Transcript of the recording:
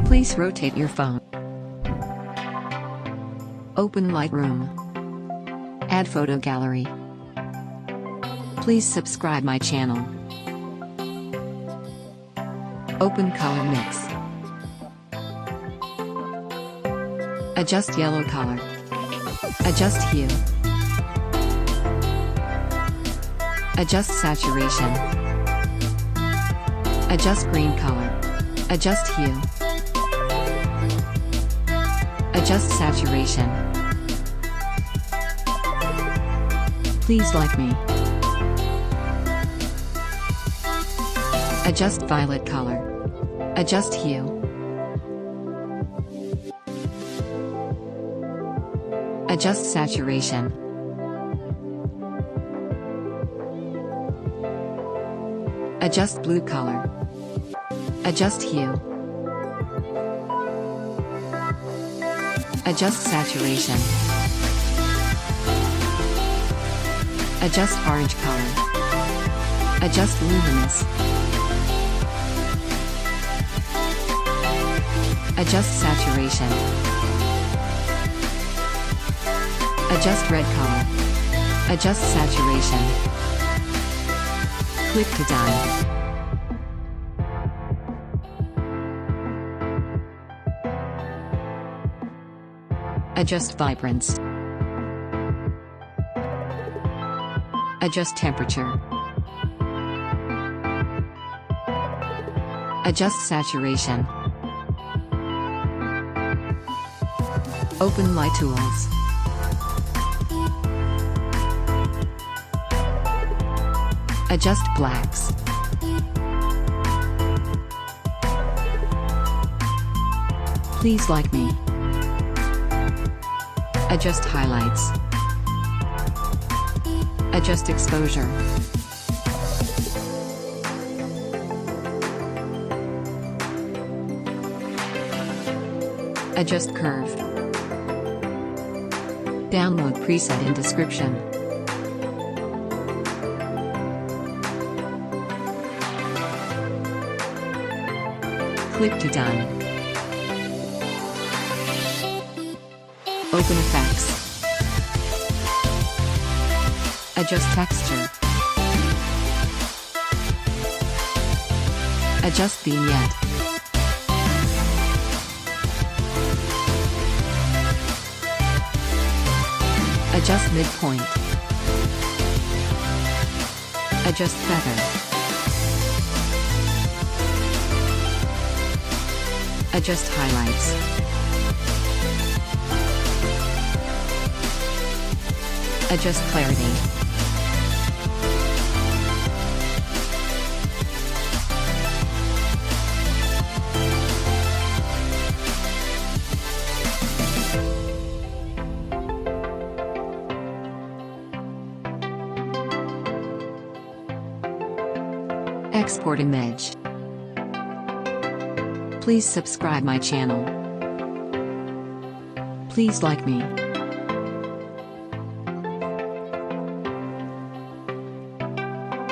Please rotate your phone. Open Lightroom. Add photo gallery. Please subscribe my channel. Open color mix. Adjust yellow color. Adjust hue. Adjust saturation. Adjust green color. Adjust hue. Adjust saturation. Please like me. Adjust violet color. Adjust hue. Adjust saturation. Adjust blue color. Adjust hue. Adjust saturation. Adjust orange color. Adjust luminous. Adjust saturation. Adjust red color. Adjust saturation. Click to done. Adjust vibrance. Adjust temperature. Adjust saturation. Open Light Tools. Adjust blacks. Please like me. Adjust highlights. Adjust exposure. Adjust curve. Download preset in description. Click to done. Open effects. Adjust texture. Adjust vignette. Adjust midpoint. Adjust feather. Adjust highlights. Adjust clarity. Export image. Please subscribe my channel. Please like me.